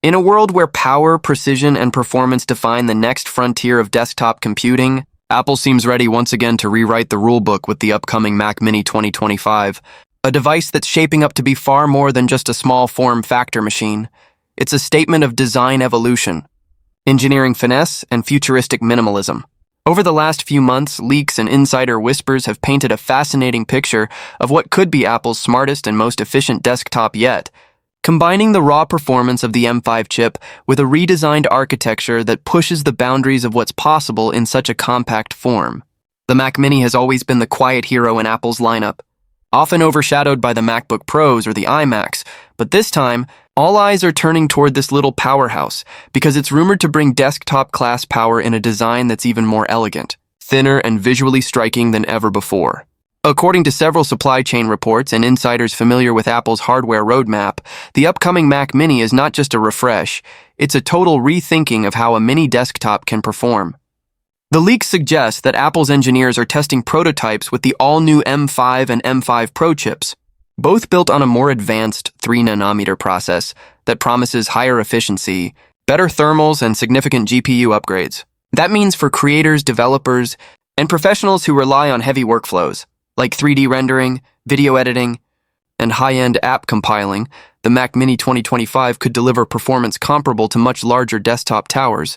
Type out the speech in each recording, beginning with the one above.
In a world where power, precision, and performance define the next frontier of desktop computing, Apple seems ready once again to rewrite the rulebook with the upcoming Mac Mini 2025, a device that's shaping up to be far more than just a small form factor machine. It's a statement of design evolution, engineering finesse, and futuristic minimalism. Over the last few months, leaks and insider whispers have painted a fascinating picture of what could be Apple's smartest and most efficient desktop yet, combining the raw performance of the M5 chip with a redesigned architecture that pushes the boundaries of what's possible in such a compact form. The Mac Mini has always been the quiet hero in Apple's lineup, often overshadowed by the MacBook Pros or the iMacs, but this time, all eyes are turning toward this little powerhouse because it's rumored to bring desktop-class power in a design that's even more elegant, thinner, and visually striking than ever before. According to several supply chain reports and insiders familiar with Apple's hardware roadmap, the upcoming Mac Mini is not just a refresh, it's a total rethinking of how a mini desktop can perform. The leaks suggest that Apple's engineers are testing prototypes with the all-new M5 and M5 Pro chips, both built on a more advanced 3nm process that promises higher efficiency, better thermals, and significant GPU upgrades. That means for creators, developers, and professionals who rely on heavy workflows, like 3D rendering, video editing, and high-end app compiling, the Mac Mini 2025 could deliver performance comparable to much larger desktop towers,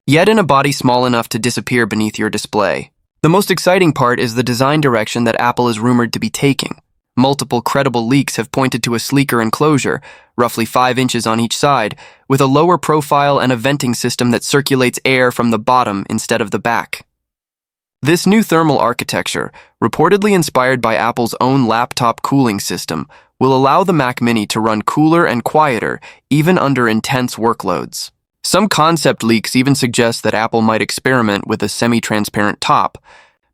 yet in a body small enough to disappear beneath your display. The most exciting part is the design direction that Apple is rumored to be taking. Multiple credible leaks have pointed to a sleeker enclosure, roughly 5 inches on each side, with a lower profile and a venting system that circulates air from the bottom instead of the back. This new thermal architecture, reportedly inspired by Apple's own laptop cooling system, will allow the Mac Mini to run cooler and quieter even under intense workloads. Some concept leaks even suggest that Apple might experiment with a semi-transparent top,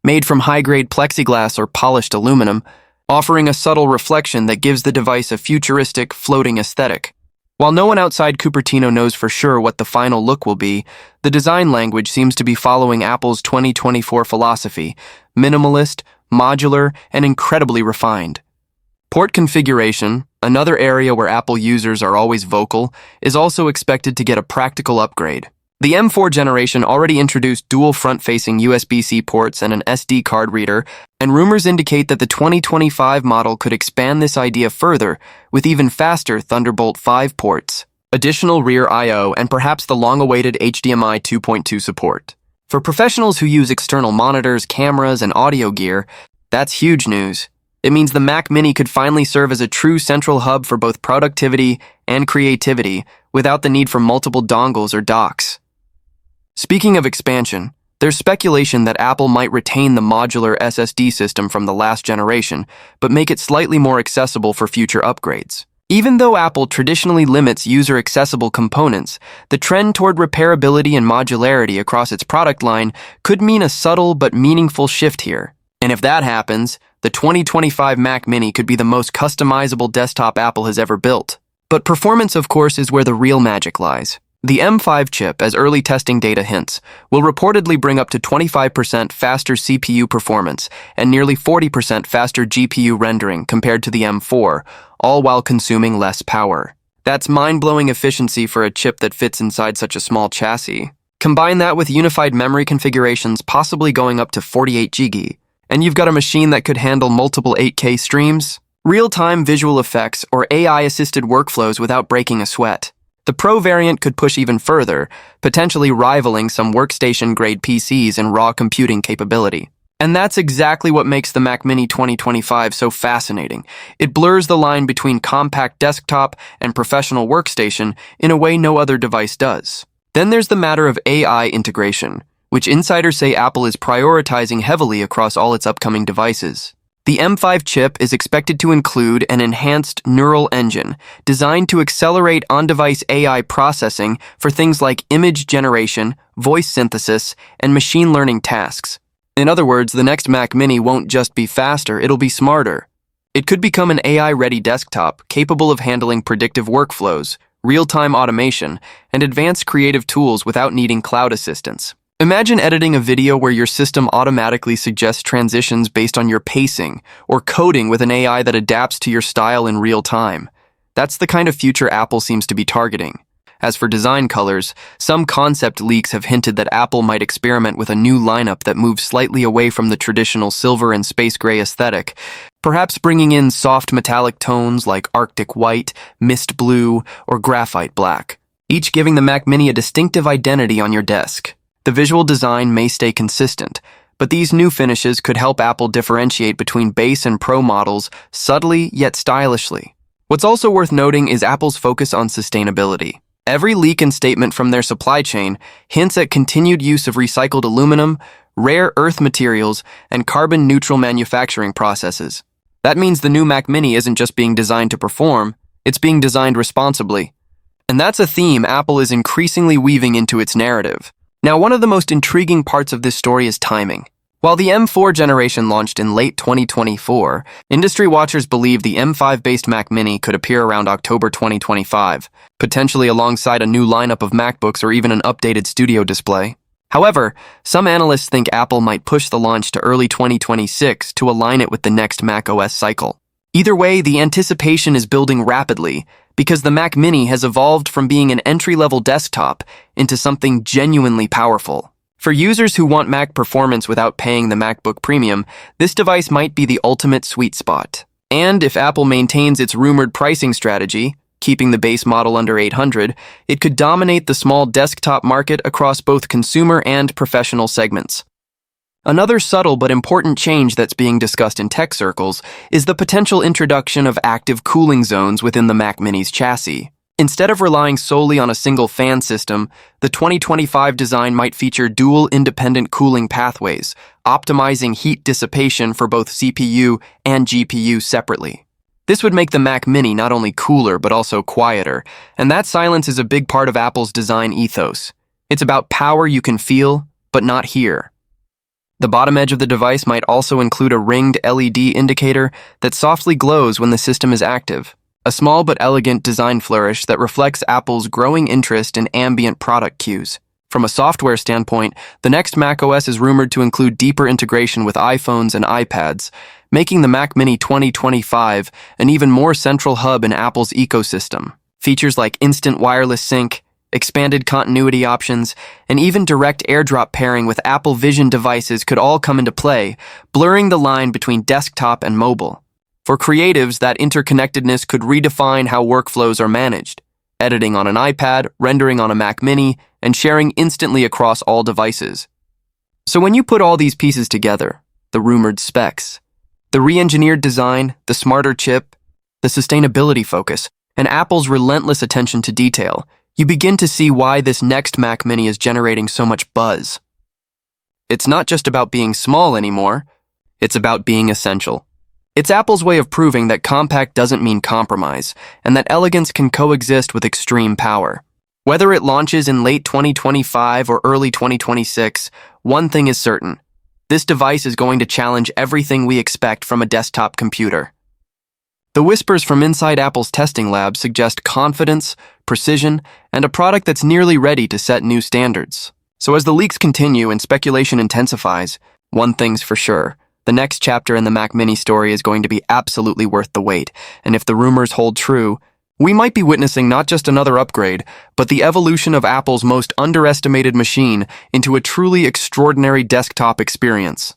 made from high-grade plexiglass or polished aluminum, offering a subtle reflection that gives the device a futuristic, floating aesthetic. While no one outside Cupertino knows for sure what the final look will be, the design language seems to be following Apple's 2024 philosophy: minimalist, modular, and incredibly refined. Port configuration, another area where Apple users are always vocal, is also expected to get a practical upgrade. The M4 generation already introduced dual front-facing USB-C ports and an SD card reader, and rumors indicate that the 2025 model could expand this idea further with even faster Thunderbolt 5 ports, additional rear I/O, and perhaps the long-awaited HDMI 2.2 support. For professionals who use external monitors, cameras, and audio gear, that's huge news. It means the Mac Mini could finally serve as a true central hub for both productivity and creativity without the need for multiple dongles or docks. Speaking of expansion, there's speculation that Apple might retain the modular SSD system from the last generation, but make it slightly more accessible for future upgrades. Even though Apple traditionally limits user-accessible components, the trend toward repairability and modularity across its product line could mean a subtle but meaningful shift here. And if that happens, the 2025 Mac Mini could be the most customizable desktop Apple has ever built. But performance, of course, is where the real magic lies. The M5 chip, as early testing data hints, will reportedly bring up to 25% faster CPU performance and nearly 40% faster GPU rendering compared to the M4, all while consuming less power. That's mind-blowing efficiency for a chip that fits inside such a small chassis. Combine that with unified memory configurations possibly going up to 48 GB, and you've got a machine that could handle multiple 8K streams, real-time visual effects, or AI-assisted workflows without breaking a sweat. The Pro variant could push even further, potentially rivaling some workstation-grade PCs in raw computing capability. And that's exactly what makes the Mac Mini 2025 so fascinating. It blurs the line between compact desktop and professional workstation in a way no other device does. Then there's the matter of AI integration, which insiders say Apple is prioritizing heavily across all its upcoming devices. The M5 chip is expected to include an enhanced neural engine designed to accelerate on-device AI processing for things like image generation, voice synthesis, and machine learning tasks. In other words, the next Mac Mini won't just be faster, it'll be smarter. It could become an AI-ready desktop capable of handling predictive workflows, real-time automation, and advanced creative tools without needing cloud assistance. Imagine editing a video where your system automatically suggests transitions based on your pacing, or coding with an AI that adapts to your style in real time. That's the kind of future Apple seems to be targeting. As for design colors, some concept leaks have hinted that Apple might experiment with a new lineup that moves slightly away from the traditional silver and space gray aesthetic, perhaps bringing in soft metallic tones like Arctic white, mist blue, or graphite black, each giving the Mac Mini a distinctive identity on your desk. The visual design may stay consistent, but these new finishes could help Apple differentiate between base and Pro models subtly yet stylishly. What's also worth noting is Apple's focus on sustainability. Every leak and statement from their supply chain hints at continued use of recycled aluminum, rare earth materials, and carbon-neutral manufacturing processes. That means the new Mac Mini isn't just being designed to perform, it's being designed responsibly. And that's a theme Apple is increasingly weaving into its narrative. Now, one of the most intriguing parts of this story is timing. While the M4 generation launched in late 2024, industry watchers believe the M5-based Mac Mini could appear around October 2025, potentially alongside a new lineup of MacBooks or even an updated studio display. However, some analysts think Apple might push the launch to early 2026 to align it with the next macOS cycle. Either way, the anticipation is building rapidly because the Mac Mini has evolved from being an entry-level desktop into something genuinely powerful. For users who want Mac performance without paying the MacBook Premium, this device might be the ultimate sweet spot. And if Apple maintains its rumored pricing strategy, keeping the base model under $800, it could dominate the small desktop market across both consumer and professional segments. Another subtle but important change that's being discussed in tech circles is the potential introduction of active cooling zones within the Mac Mini's chassis. Instead of relying solely on a single fan system, the 2025 design might feature dual independent cooling pathways, optimizing heat dissipation for both CPU and GPU separately. This would make the Mac Mini not only cooler but also quieter, and that silence is a big part of Apple's design ethos. It's about power you can feel, but not hear. The bottom edge of the device might also include a ringed LED indicator that softly glows when the system is active. A small but elegant design flourish that reflects Apple's growing interest in ambient product cues. From a software standpoint, the next macOS is rumored to include deeper integration with iPhones and iPads, making the Mac Mini 2025 an even more central hub in Apple's ecosystem. Features like instant wireless sync, expanded continuity options, and even direct AirDrop pairing with Apple Vision devices could all come into play, blurring the line between desktop and mobile. For creatives, that interconnectedness could redefine how workflows are managed, editing on an iPad, rendering on a Mac Mini, and sharing instantly across all devices. So when you put all these pieces together, the rumored specs, the re-engineered design, the smarter chip, the sustainability focus, and Apple's relentless attention to detail, you begin to see why this next Mac Mini is generating so much buzz. It's not just about being small anymore, it's about being essential. It's Apple's way of proving that compact doesn't mean compromise, and that elegance can coexist with extreme power. Whether it launches in late 2025 or early 2026, one thing is certain. This device is going to challenge everything we expect from a desktop computer. The whispers from inside Apple's testing lab suggest confidence, precision, and a product that's nearly ready to set new standards. So as the leaks continue and speculation intensifies, one thing's for sure. The next chapter in the Mac Mini story is going to be absolutely worth the wait, and if the rumors hold true, we might be witnessing not just another upgrade, but the evolution of Apple's most underestimated machine into a truly extraordinary desktop experience.